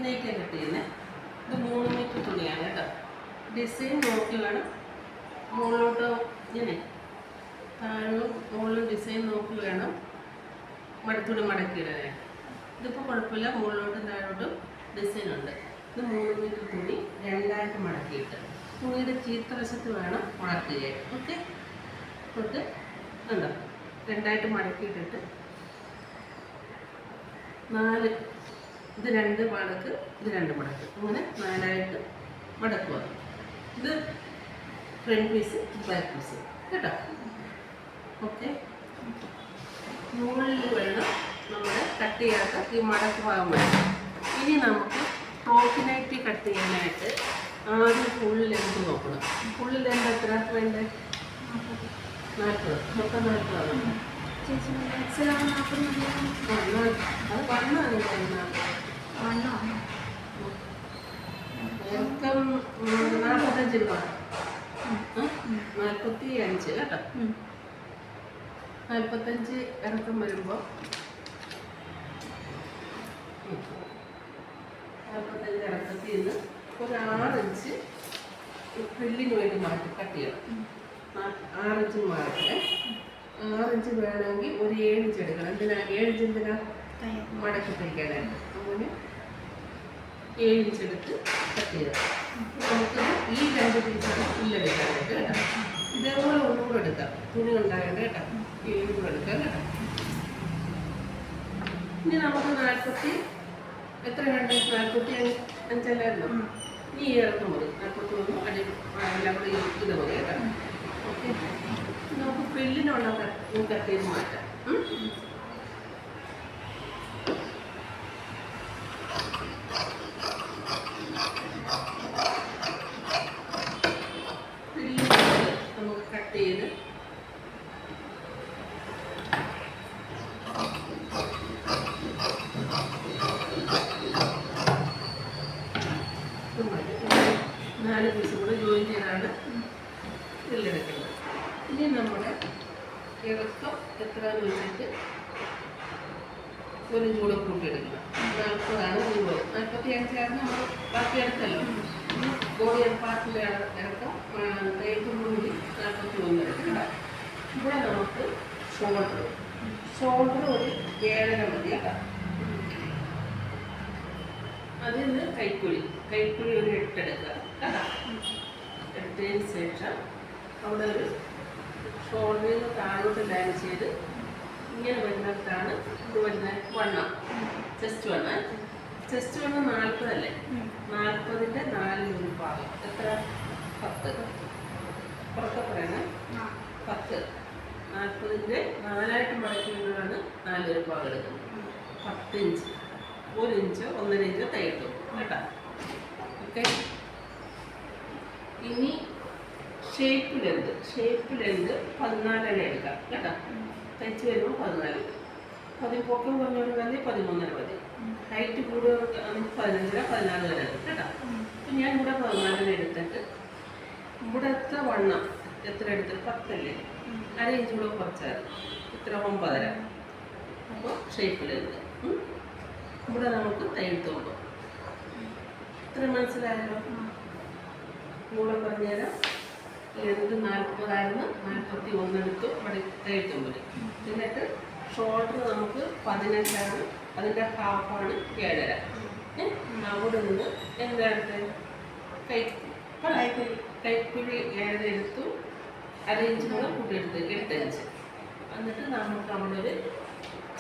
നെയ്ക്കാൻ cut ചെയ്യുന്നത്. ഇത് 3 metre തുണിയാണ് കേട്ടോ. ഡിസൈൻ നോക്കി വേണം മുകളിലോട്ട് ഇങ്ങനെ താഴെ മുകളിൽ ഡിസൈൻ നോക്കി വേണം തുണി മടക്കിയിടാനായിട്ട്. ഇതിപ്പോൾ കുഴപ്പമില്ല, മുകളിലോട്ടും താഴോട്ടും ഡിസൈൻ ഉണ്ട്. ഇത് 3 മീറ്റർ തുണി 2ആയിട്ട് മടക്കിയിട്ട് തുണിയുടെ ചീത്ത വശത്ത് വേണം മടക്കുക. ഓക്കെ, എന്നിട്ട് ഉണ്ടോ 2ആയിട്ട് മടക്കിയിട്ടിട്ട് 4 ഇത് 2 മടക്ക്, ഇത് 2 മടക്ക്, അങ്ങനെ 4ആയിട്ട് മടക്കുക. ഇത് ഫ്രണ്ട് പീസ്, ബാക്ക് പീസ് കേട്ടോ. ഓക്കെ, മുകളിൽ വേണം നമ്മുടെ കട്ട് ചെയ്യാത്ത ഈ മടക്ക് ഭാഗം വേണം. ഇനി നമുക്ക് ഫ്രോക്കിനായിട്ട് കട്ട് ചെയ്യാനായിട്ട് ആദ്യം ഫുൾ ലെങ്ത് നോക്കണം. ഫുൾ ലെങ്ത് എത്ര വേണ്ടേ? 40. മൊത്തം 40 ആണ്. അത് വണ്ണാണ്. ഇറക്കം 45 രൂപ, 45 കേട്ടോ. 45 ഇറക്കം വരുമ്പോൾ 45 ഇറക്കത്തിൽ നിന്ന് ഒരു 6 ഇഞ്ച് ഫ്രില്ലിന് വേണ്ടി മാറ്റി കട്ട് ചെയ്യണം. 6 ഇഞ്ച് മാറ്റേ. 6 ഇഞ്ച് വേണമെങ്കിൽ ഒരു 7 ഇഞ്ച് എടുക്കണം. എന്തിനാ 7 ഇഞ്ച്? എന്തിനാ? മടക്കി തയ്ക്കാനായിട്ട്. അങ്ങനെ 7 ഇഞ്ച് എടുത്ത് കട്ട് ചെയ്ത് നമുക്ക് ഈ 2 പീസാണ് പുല്ലെടുക്കാനായിട്ട് കേട്ടോ. ഇതേപോലെ ഒന്നുകൂടെ എടുക്കാം, തുണി ഉണ്ടാകേണ്ട കേട്ടോ. 7 കൂടെ എടുക്കാം കേട്ടോ. ഇനി നമുക്ക് 40 എത്ര വേണ്ട? 45 അല്ലായിരുന്നു. ഈ ഇറക്കം മതി. 41 അടി എല്ലാം കൂടെ ഇത് മതി കേട്ടോ. ഓക്കെ, നമുക്ക് ഫ്രില്ലിനുള്ള കട്ട് ചെയ്ത് മാറ്റാം. നമുക്ക് കട്ട് ചെയ്ത് നാല് പീസും കൂടെ ജോയിൻ ചെയ്താണ് ഫ്രില്ലെടുക്കുന്നത്. ഇനി നമ്മുടെ ഇറക്കം എത്രയെന്ന് വെച്ചിട്ട് ഒരു ചൂട് കൂട്ടിയെടുക്കണം. 40 രൂപ. 45 നമ്മൾ ബാക്കി എടുത്തല്ലോ. ബോഡി പാർട്ടിലെ ഇറക്കം തേക്കും കൂടി 41 എടുക്കണം. ഇവിടെ നമുക്ക് ഷോൾഡർ ഒരു 7.5 മതി കേട്ടോ. അതിൽ നിന്ന് കൈക്കുഴി ഒരു 8 എടുക്കുക കേട്ടോ. എടുത്തതിന് ശേഷം അവിടെ ഒരു ഷോൾഡറിൽ നിന്ന് താഴോട്ട് ലൈൻ ചെയ്ത് ഇങ്ങനെ വരുന്നിടത്താണ് ഇത് വരുന്നത് വണ്ണം. ചെസ്റ്റ് വണ്ണം 40 അല്ലേ? 40ൻ്റെ 4 ഭാഗം എത്ര? 10. പുറത്തെ പറയണേ 10. 40ൻ്റെ 4ആയിട്ട് മടക്കുന്നതാണ് 4 ഭാഗം എടുക്കുന്നത്. 10 ഇഞ്ച്, 1 ഇഞ്ചോ 1.5 ഇഞ്ചോ തയ്യട്ടും കേട്ടോ. ഓക്കെ, ഇനി ഷേപ്പ് ലെന്ത് 14.5 എടുക്കാം കേട്ടോ. തയ്ച്ച് വരുമ്പോൾ 14. പൊക്കം കുറഞ്ഞൊരു മതി, 13.5 മതി. ഹൈറ്റ് കൂടുതൽ 15 14 വരെ കേട്ടോ. അപ്പം ഞാൻ ഇവിടെ 14 എടുത്തിട്ട് ഇവിടുത്തെ വണ്ണം എത്ര എടുത്ത്? 10 അല്ലേ? 1/2 ഇഞ്ച് കൂടെ കുറച്ചാൽ ഇത്ര 9.5. അപ്പോൾ ഷേപ്പ് ലെന്ത് ഇവിടെ നമുക്ക് തയ്യത്തുമ്പോൾ ഇത്ര മനസ്സിലായല്ലോ. കൂടെ പറഞ്ഞുതരാം. ലെന്ത് 40 ആയിരുന്നു, 41 എടുത്തു തയ്യത്തുമ്പോൾ. എന്നിട്ട് ഷോൾഡർ നമുക്ക് 15 ആണ്, അതിൻ്റെ ഹാഫാണ് 7.5. അവിടെ നിന്ന് എന്തായിട്ട് കൈക്കുഴി 7 എടുത്തു, 1/2 ഇഞ്ച് കൂടെ കൂട്ടിയെടുത്ത് 8 ഇഞ്ച്. എന്നിട്ട് നമുക്ക് അവിടെ ഒരു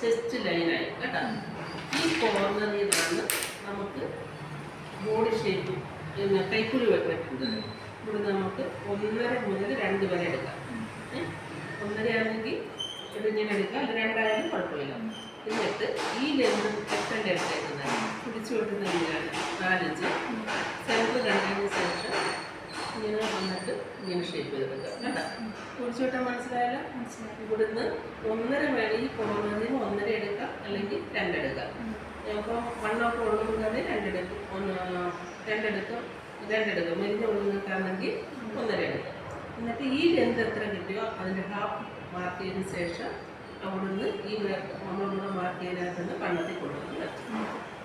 ചെസ്റ്റ് ലൈനായി കേട്ടോ. ഈ കോർണറിൽ നിന്നാണ് നമുക്ക് ബോഡി ഷേപ്പ് പിന്നെ കൈക്കുഴി വെക്കുന്നത്. ഇവിടെ നമുക്ക് 1.5 മുതൽ 2 വരെ എടുക്കാം. 1.5 ആണെങ്കിൽ ഇതിങ്ങനെ എടുക്കാം, അത് 2 ആയാലും കുഴപ്പമില്ല. എന്നിട്ട് ഈ ലെന്ത് എത്രൻ്റെ എടുത്തേക്കുന്നത് പിടിച്ചു വെട്ടുന്ന രീതിയാണ് 4 ഇഞ്ച്. സെൻറ്റർ കണ്ടതിന് ശേഷം ഇങ്ങനെ വന്നിട്ട് ഇങ്ങനെ ഷേപ്പ് ചെയ്തെടുക്കാം കേട്ടോ. പിടിച്ചു വെട്ടാൻ മനസ്സിലായാലും ഇവിടുന്ന് 1.5 വേണം. ഈ കോർണറിന് 1.5 എടുക്കാം, അല്ലെങ്കിൽ 2 എടുക്കാം. അപ്പോൾ 1 ഓഫ് ഉള്ളതുകൊണ്ട് 2 എടുക്കും, 2 എടുക്കും. മെലിഞ്ഞ ഉള്ളിൽ 1.5 എടുക്കാം. എന്നിട്ട് ഈ ലെന്ത് എത്ര കിട്ടിയോ അതിൻ്റെ ഹാഫ് മാർക്ക് ചെയ്തതിന് ശേഷം അവിടെ നിന്ന് ഈ നമ്മളിവിടെ മാർക്ക് ചെയ്തതിനകത്ത് നിന്ന് കണ്ടെത്തി കൊടുക്കുന്നത്.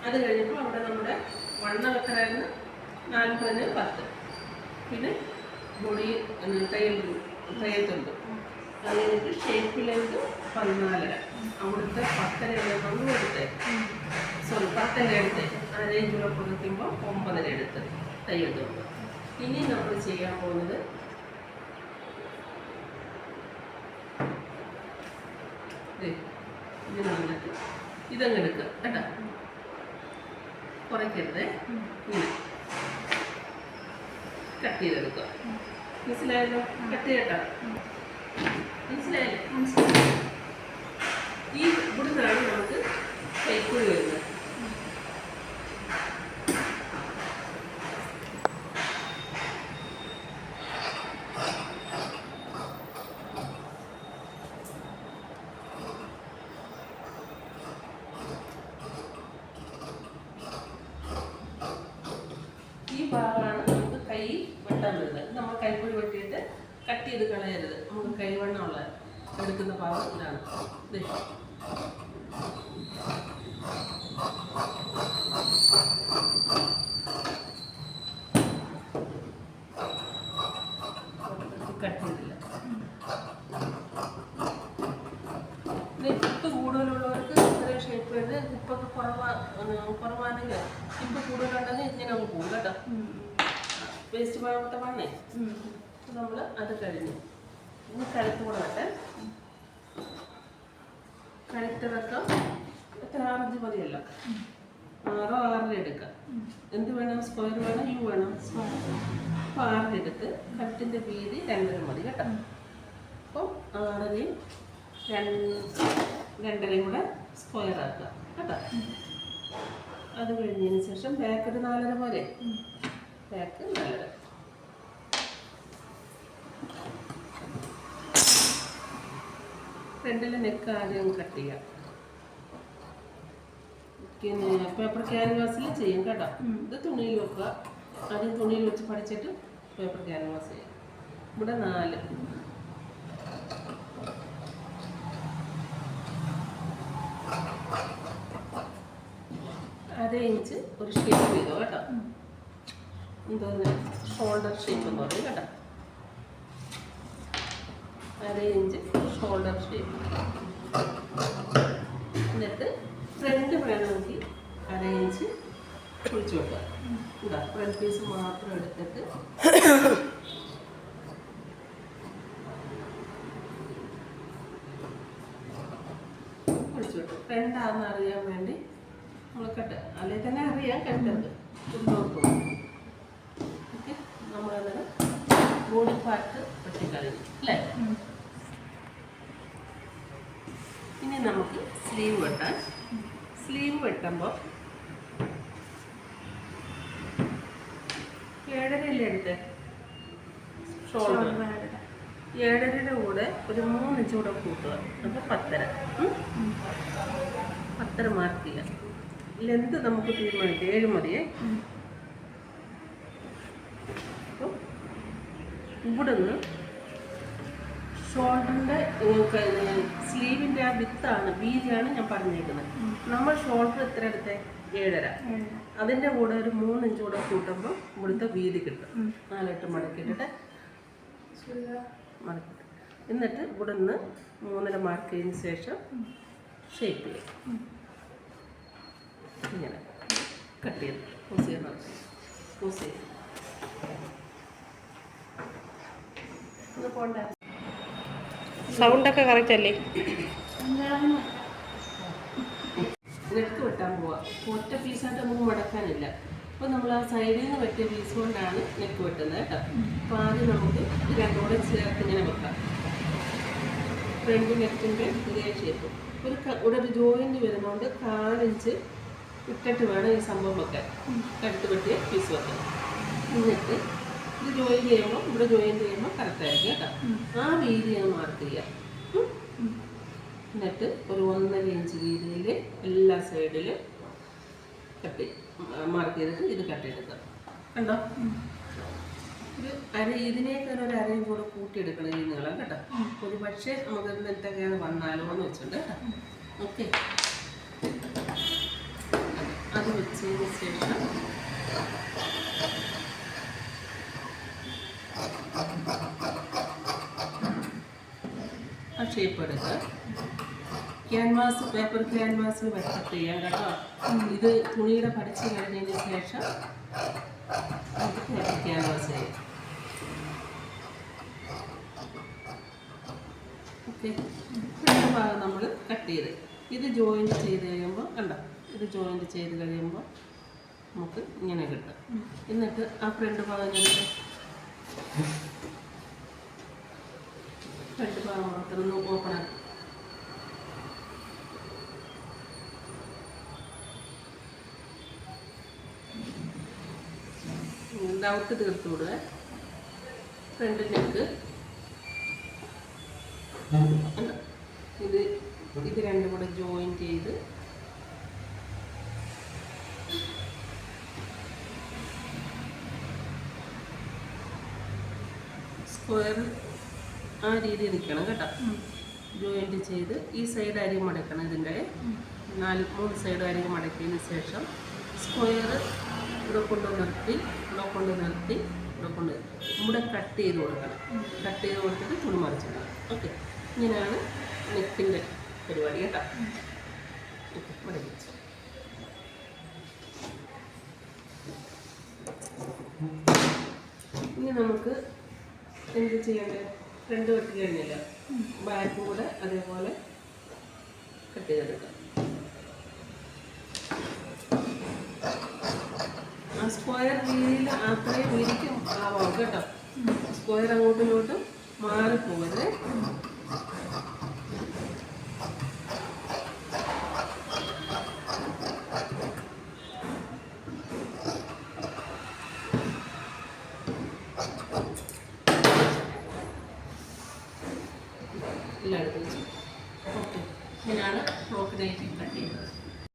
അത് കഴിഞ്ഞപ്പോൾ അവിടെ നമ്മുടെ വണ്ണം എത്രയായിരുന്നു? 40 10. പിന്നെ ബോഡി തയ്യത്തുണ്ട്. അത് കഴിഞ്ഞിട്ട് ഷേപ്പിലേക്ക് 14. അവിടുത്തെ 10 കൊണ്ട് എടുത്തേ, സോറി 10 എടുത്തേ. ആ റേഞ്ചിലൂടെ കൊടുക്കുമ്പോൾ 9 എടുത്ത് തയ്യത്തുണ്ട്. ഇനി നമ്മൾ ചെയ്യാൻ പോകുന്നത് ഇത് വന്നിട്ട് ഇതങ്ങ് എടുക്കുക കേട്ടോ, കുറയ്ക്കരുത്. ഇങ്ങനെ കട്ട് ചെയ്തെടുക്കുക. മനസ്സിലായല്ലോ? കട്ട് ചെയ്യട്ടോ, മനസ്സിലായല്ലോ? ഈ ഇവിടുന്നാണ് നമുക്ക് കൈക്കുഴി വരുന്നത്. ഈ ഭാഗമാണ് നമുക്ക് കൈ വെട്ടാൻ വരുന്നത്. നമ്മൾ കൈക്കുഴി വെട്ടിയിട്ട് കട്ട് ചെയ്ത് കളയരുത്. നമുക്ക് കൈവണ്ണമുള്ള എടുക്കുന്ന ഭാഗം ഇതാണ്. കട്ട് ചെയ്തില്ല. ഹിപ്പ് കൂടുതലുള്ളവർക്ക് ഇത്രയും ഷേപ്പ് വരുന്നത്. ഹിപ്പൊക്കെ കുറവാണെങ്കിൽ ഹിപ്പ് കൂടുതലുണ്ടെങ്കിൽ ഇങ്ങനെ അങ്ങ് പോകും കേട്ടോ. വേസ്റ്റ് ഭാഗത്തെ വണ്ണേ നമ്മൾ അത് കഴിഞ്ഞു. ഇനി കഴുത്ത് കൂടെ വെട്ടാൻ. കഴുത്ത് വെക്കാം. എത്ര 6 ഇഞ്ച് മതിയല്ലോ. 6 6 എടുക്കാം. എന്ത് വേണം? സ്ക്വയർ വേണം, യു വേണം. അപ്പോൾ 6 എടുത്ത് കഴുത്തിൻ്റെ വീതി 2.5 മതി കേട്ടോ. അപ്പോൾ 6 2.5 കൂടെ സ്ക്വയർ ആക്കുക കേട്ടോ. അത് കഴിഞ്ഞതിന് ശേഷം ബാക്ക് ഒരു 4.5 പോലെ. ബാക്ക് 4.5. ഫ്രണ്ടിലെ നെക്ക് ആദ്യം കട്ട് ചെയ്യാം. പേപ്പർ ക്യാൻവാസിൽ ചെയ്യും കേട്ടോ. ഇത് തുണിയിൽ വെക്കുക. ആദ്യം തുണിയിൽ വെച്ച് പഠിച്ചിട്ട് പേപ്പർ ക്യാൻവാസ് ചെയ്യും. ഇവിടെ 4. അര ഇഞ്ച് ഒരു ഷേപ്പ് ചെയ്തോ കേട്ടോ. എന്താ ഷോൾഡർ ഷേപ്പ് എന്ന് പറയും കേട്ടോ. 1/2 ഇഞ്ച് ഷോൾഡർ ഷേപ്പ്. എന്നിട്ട് ഫ്രണ്ട് വേണമെങ്കിൽ 1/2 ഇഞ്ച് കുഴിച്ചു വെക്കുക. ഇതാ ഫ്രണ്ട് പീസ് മാത്രം എടുത്തിട്ട് കുഴിച്ചു വെക്കും. ഫ്രണ്ടാണെന്ന് അറിയാൻ വേണ്ടി നമ്മൾ കട്ട്, അല്ലെങ്കിൽ തന്നെ അറിയാം കട്ടത് ഉള്ളോട്ട്. ഓക്കെ, നമ്മളന്നേരം ബോഡി പാർട്ട് വെട്ടിക്കളയും അല്ലേ. ഇനി നമുക്ക് സ്ലീവ് വെട്ടാൻ. സ്ലീവ് വെട്ടുമ്പോൾ 7.5 എടുത്ത് ഷോൾഡർ 7.5യുടെ കൂടെ ഒരു 3 ഇഞ്ച് കൂടെ കൂട്ടുക. അപ്പോൾ 10.5. 10.5 മാർക്ക് ചെയ്യാം. ലെന്ത് നമുക്ക് തീരുമാനിക്കാം. 7 മതിയേ. അപ്പോൾ ഇവിടുന്ന് ഷോൾഡറിൻ്റെ സ്ലീവിൻ്റെ ആ വിത്താണ്, വീതിയാണ് ഞാൻ പറഞ്ഞേക്കുന്നത്. നമ്മൾ ഷോൾഡർ എത്ര എടുത്തേ? 7.5. അതിൻ്റെ കൂടെ ഒരു 3 ഇഞ്ച് കൂടെ കൂട്ടുമ്പോൾ ഇവിടുത്തെ വീതി കിട്ടും. 4-8 മടക്കിയിട്ടിട്ട് മടക്കിട്ട് എന്നിട്ട് ഇവിടുന്ന് 3.5 മാർക്ക് ചെയ്തതിന് ശേഷം ഷേപ്പ് ചെയ്യും. ഇങ്ങനെ കട്ട് ചെയ്ത് പൂസ് ചെയ്യണം. പൂസ് ചെയ്യും. ഇത് പോണ്ട. സൗണ്ടൊക്കെ കറക്റ്റ് അല്ലേ? നെക്ക് വെട്ടാൻ പോവാം. ഒറ്റ പീസായിട്ട് നമുക്ക് മടക്കാനില്ല. അപ്പോൾ നമ്മൾ ആ സൈഡിൽ നിന്ന് വെട്ടിയ പീസ് കൊണ്ടാണ് നെക്ക് വെട്ടുന്നത് കേട്ടോ. അപ്പോൾ ആദ്യം നമുക്ക് ഇത് രണ്ടും കൂടെ ചേർത്ത് ഇങ്ങനെ വെക്കാം. ഫ്രണ്ട് നെക്കിൻ്റെ ഇതേ ഷേപ്പ്. ഇവിടെ ഒരു ജോയിൻറ്റ് വരുന്നതുകൊണ്ട് 4 ഇഞ്ച് ഇട്ടിട്ട് വേണം ഈ സംഭവം വെക്കാൻ. കഴുത്ത് വെട്ടിയ പീസ് വെക്കാൻ. എന്നിട്ട് ഇത് ജോയിൻ ചെയ്യുമ്പോൾ ഇവിടെ ജോയിൻ ചെയ്യുമ്പോൾ കറക്റ്റായിരിക്കും കേട്ടോ. ആ വീതി ഞാൻ മാർക്ക് ചെയ്യാം. എന്നിട്ട് ഒരു 1.5 ഇഞ്ച് വീതിയിൽ എല്ലാ സൈഡിലും കട്ട് മാർക്ക് ചെയ്തിട്ട് ഇത് കട്ട് ചെയ്തെടുക്കാം. കണ്ടോ? ഒരു ഇതിനേക്കാൾ ഒരു 1/2 ഇഞ്ച് കൂടെ കൂട്ടിയെടുക്കണം ഈ നീളം കേട്ടോ. ഒരു പക്ഷേ നമുക്ക് എന്തൊക്കെയാണ് വന്നാലോ എന്ന് വെച്ചിട്ടുണ്ട് കേട്ടോ. ഓക്കെ, അത് വെച്ചതിന് ശേഷം ഷേപ്പ് എടുക്കുക. ക്യാൻവാസ്, പേപ്പർ ക്യാൻവാസിൽ കട്ട് ചെയ്യാം കേട്ടോ. ഇത് തുണിയുടെ പഠിച്ച് കഴിഞ്ഞതിന് ശേഷം നമുക്ക് പേപ്പർ ക്യാൻവാസ് ചെയ്യാം. ഓക്കെ, രണ്ട് ഭാഗം നമ്മൾ കട്ട് ചെയ്ത് ഇത് ജോയിൻറ്റ് ചെയ്ത് കഴിയുമ്പോൾ കണ്ടോ, ഇത് ജോയിൻറ്റ് ചെയ്ത് കഴിയുമ്പോൾ നമുക്ക് ഇങ്ങനെ കിട്ടും. എന്നിട്ട് ആ ഫ്രണ്ട് ഭാഗം ഞങ്ങൾ ഫ്രണ്ട് ഭാഗം മാത്രം ഒന്ന് ഓപ്പൺ ആക്കി ഡൗട്ട് തീർത്ത് വിടുക. ഫ്രണ്ട് നെക്ക് ഇത് രണ്ടും കൂടെ ജോയിൻ ചെയ്ത് സ്ക്വയർ ആ രീതിയിൽ നിൽക്കണം കേട്ടോ. ജോയിൻറ്റ് ചെയ്ത് ഈ സൈഡ് അരി മടക്കണം. ഇതിൻ്റെ 3 സൈഡ് അരി മടക്കിയതിന് ശേഷം സ്ക്വയർ ഇവിടെ കൊണ്ട് നിർത്തി ഇവിടെ കട്ട് ചെയ്ത് കൊടുക്കണം. കട്ട് ചെയ്ത് കൊടുത്തിട്ട് തുണി മറിച്ചിടണം. ഓക്കെ, ഇങ്ങനെയാണ് നെക്കിൻ്റെ പരിപാടി കേട്ടോ. ഓക്കെ, മടക്കി ഇനി നമുക്ക് എന്ത് ചെയ്യേണ്ടത്? ഫ്രണ്ട് വെട്ടി കഴിഞ്ഞില്ല, ബാക്കും കൂടെ അതേപോലെ കട്ട് ചെയ്തെടുക്കാം. ആ സ്ക്വയർ രീതിയിൽ അത്രയും വീതിക്കും ആവാം കേട്ടോ. സ്ക്വയർ അങ്ങോട്ടും ഇങ്ങോട്ടും മാറിപ്പോകരുത്. എല്ലാം എടുത്ത് വെച്ചു. ഓക്കെ, ഇങ്ങനെയാണ് ഫ്രോക്ക് നൈറ്റി കട്ട് ചെയ്യുന്നത്.